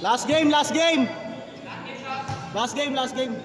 Last game, last game. Last game, last game.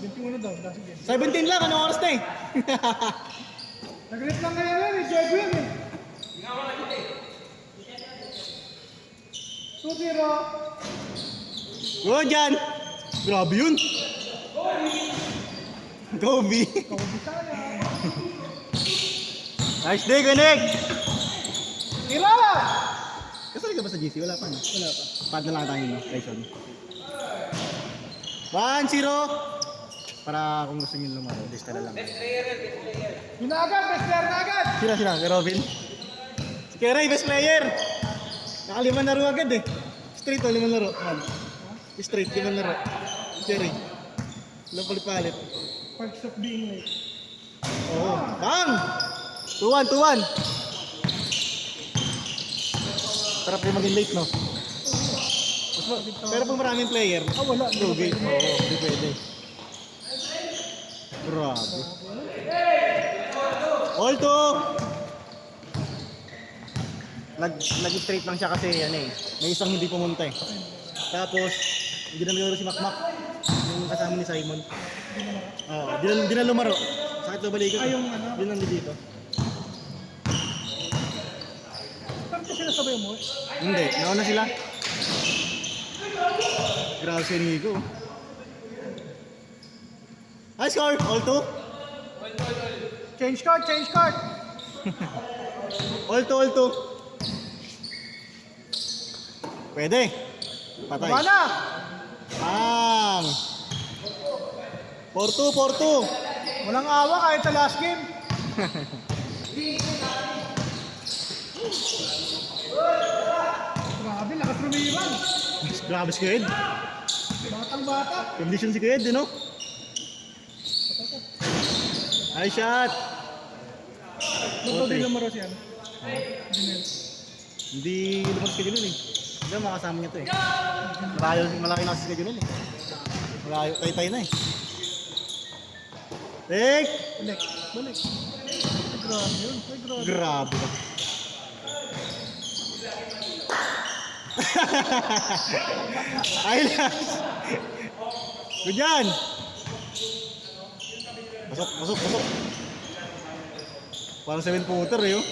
21 daw, last game. 17 lang, anong oras na eh? Nag-rip lang kayo nun, Diego yun eh. 2-0. Go dyan. Grabe yun. Kobe. Kobe tayo. Nice day, Ganek. Tira! Kasali ka ba sa GC? Wala pa, no? Wala pa. Pad na lang tayo, no? Tyson. 1-0. Para kung gusto nyo lumaro, lista na lang. Yun na agad, best player na agad. Sila, kay Robin. Si Keray, best player. Nakaliman laro agad eh. Straight o, 5 laro. Straight, 5 laro. Keray. Walang palit-palit. Perks of being late. Oo. Bang! 2-1, 2-1. Sarap yung maging late, no? Pero kung maraming player, Wala. lugi. Oo, hindi pwede. Grabe. All two! Nag-straight lang siya kasi ano eh. May isang hindi pumunta eh. Tapos, hindi na naglalaro si Makmak. Yung kasama ni Simon. Oo, di na lumaro. Sakit na balikat. Ay, yung ano? Yun ang dito. Bakit sila sabay mo? Hindi, nauna sila. Grabe si Nico. High score, all two. Change card, change card. All two, all two. Pwede. Patay. Baba na. Bang! 4-2, 4-2. Walang awa kahit sa last game. Grabe, lakas rumiwan. Grabe si Kuya Ed. Batang bata. Condition si Kuya Ed, no? High shot. Ba't Okay. din lumaro siya? Dinel. Hindi lumabas ka dyan eh. Hindi, makasama niya to eh. Malaki na kasi ka dyan eh. Malayo, tay-tay na eh. Take! Balik. Balik. Ay, grabe yun. Ay, grabe. Grabe ka. Ayos! Good yan! Pasok, pasok, pasok. Parang 7-footer eh oh.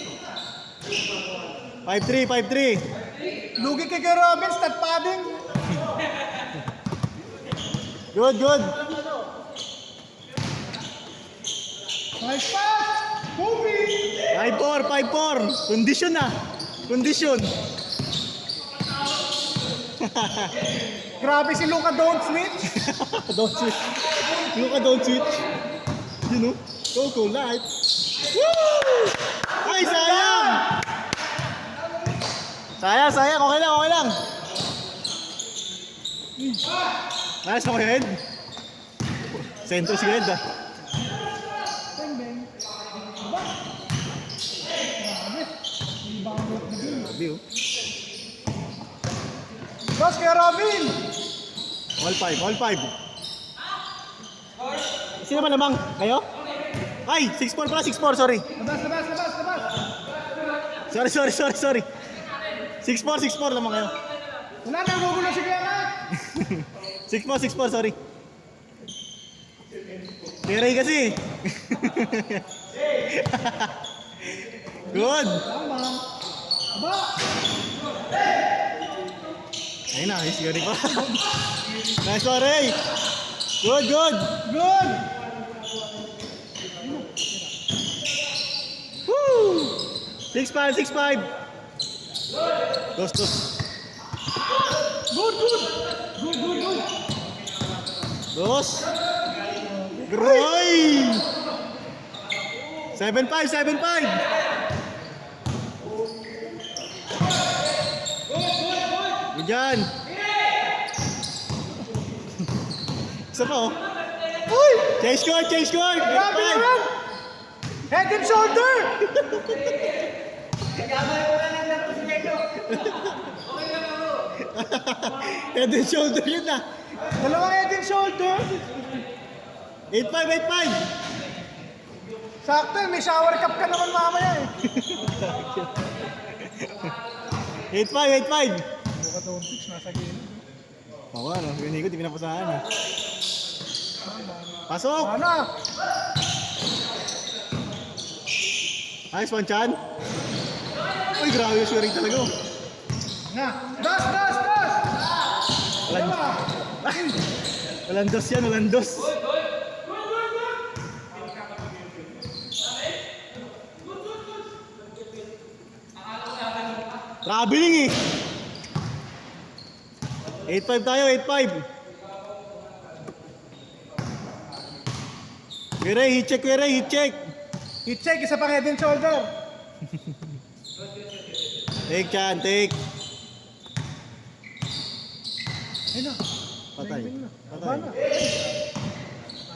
5-3, 5-3. Lugi kay Robin, stat padding. Good, good. Nice pass. Kobe. 5-4, 5-4. Condition na. Condition. Grabe si Luka don't switch. Don't switch. Luka, don't switch. You know? Go, light. Woo! Ay, sayang! Sayang, sayang. Okay lang, okay lang. Nice, okay, head. Sentro si Ed ah. Bang, bang. Aba. Grabe. Rebound block na din. Grabe oh. Cross kay Robin. All 5, all 5. Sino ba lamang? Kayo? Ay, 6-4 pala, 6-4, sorry. Labas, labas, labas, labas. Sorry. 6-4 lamang kayo. Wala nang gugulo si Kuya Matt. 6-4, sorry. Keray kasi. Good. Tama. Aba. Ayun na, ayos yun pa. Nice one, Ray. Good, good. Good. Woo! 6-5, 6-5. Dos. Good, good. Good, good, good. Dos. Groy! 7-5, 7-5. Good yan. Isa pa oh. Uy! Change score. Grabe naman. Head and shoulder. Head and shoulder yun ah. Dalawang head and shoulder. 8-5. Sakto, may shower cup ka naman mamaya eh. 8-5. Luka Doncic, nasa gilid. Oo, ano, yung ikot, di pinapasahan eh. Pasok! Ano? Ayos, Panchan. Uy, grabe yung swearing talaga. Oh. Na! Das! Das! Das! Walang, walang dos yan, walang dos. Traveling eh. 8-5 tayo, 8-5. Kwere, hit check, kwere, hit check. I-check, isa pang head and shoulder. Take, Chan, take. Ayun na. Patay. Bing na. Patay. Baba na.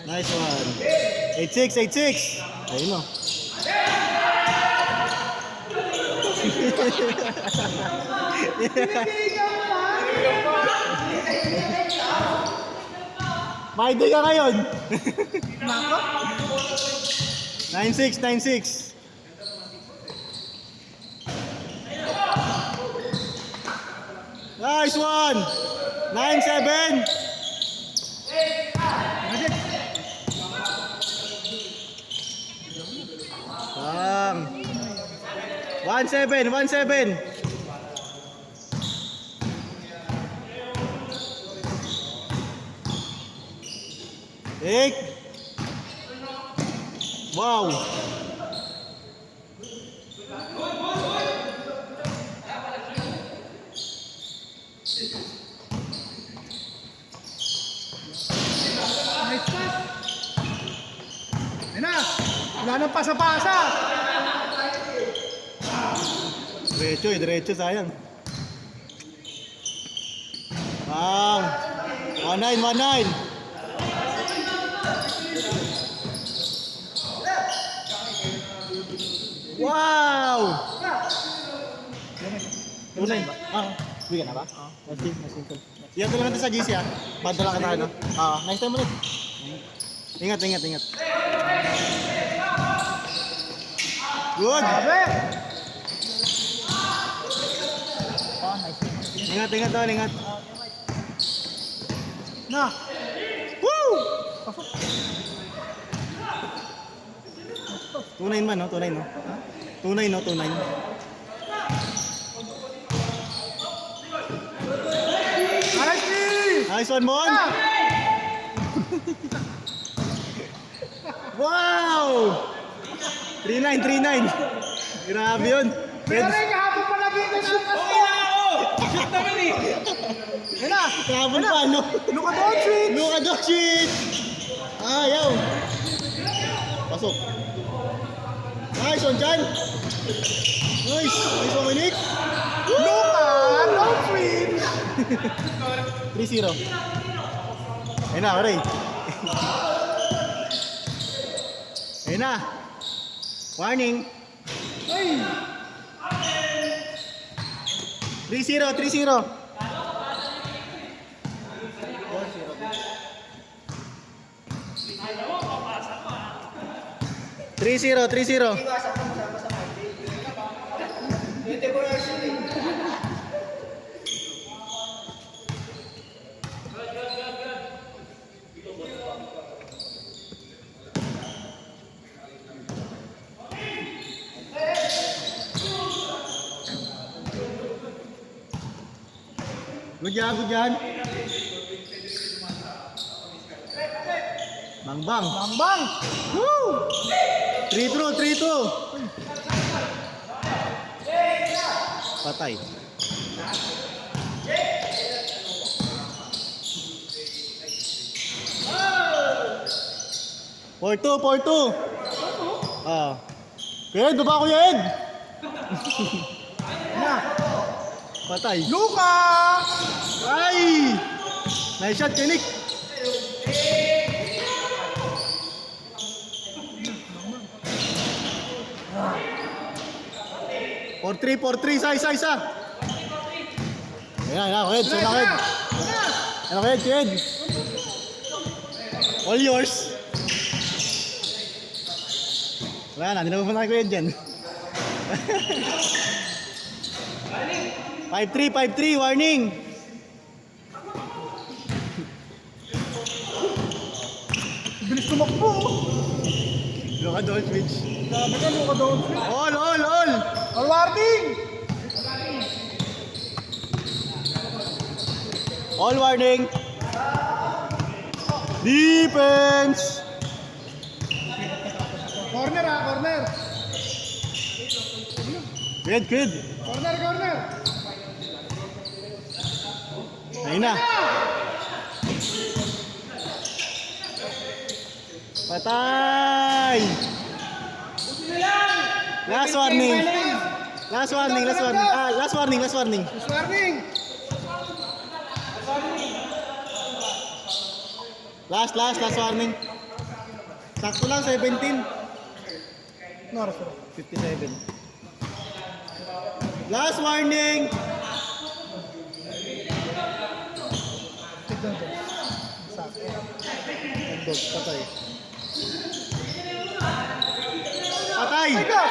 Nice one. 8-6, 8-6. Ayun o. Maidi ka ngayon. Nako. 9-6, 9-6. Nice one. 9-7. Magic. Bang. 1-7, 1-7. Take. Wow. Nice pass. Ayun na. Wala nang pasa-pasa. Diretso eh, diretso sayang. Bang. 1-9, 1-9. Wow! Tunay ba? Bigyan na ba? Nasin. Iyan ko lang natin sa GC ah. Banda lang kita no? Next time ulit. Ingat, ingat, ingat. Good! Sabi. Ingat, ingat tol, ingat. Na. Woo! 2-9 man no? 2-9 no? 2-9 no? 2-9. Alright. Nice one, Mon! Wow! 3-9, 3-9. Grabe yun. Pero kahapon pala dito sa shoot naman eh. Ayun na. Kahapon pa, no? Luka Doncic. Luka Doncic! Ayaw! Pasok. Nice one, Chan! Nice! Nice one, Minik! Luka Doncic. 3-0. Ayun na, Ray. Ayun na. Warning. Ay. 3-0, 3-0. Three zero, 3-0. Good yan, good yan. Bang bang. Bang bang. Woo! 3-2, 3-2. Patay. Porto, Porto. Kuya Ed, baba Kuya Ed. Na. Patay. Luka. Ay! Nice shot, Kenik. For 3, isa. Ayan, Kuya Ed, suna Kuya Ed. Ano Kuya Ed, Kuya Ed. All yours. Wala na, hindi na pupunta kay Kuya Ed dyan. 5-3, 5-3, warning! Bilis tumakbo. Luka doon, switch. Grabe ka, Luka doon. All! All warning! All warning! Defense! Corner ha, corner. Good. Corner. Ayun na. Patay! Last warning. Last warning. Last warning. Last warning. Last warning. Sakto lang, 17. North. 57. Last warning. Tignan to. Sakto. Patay. Patay! My God!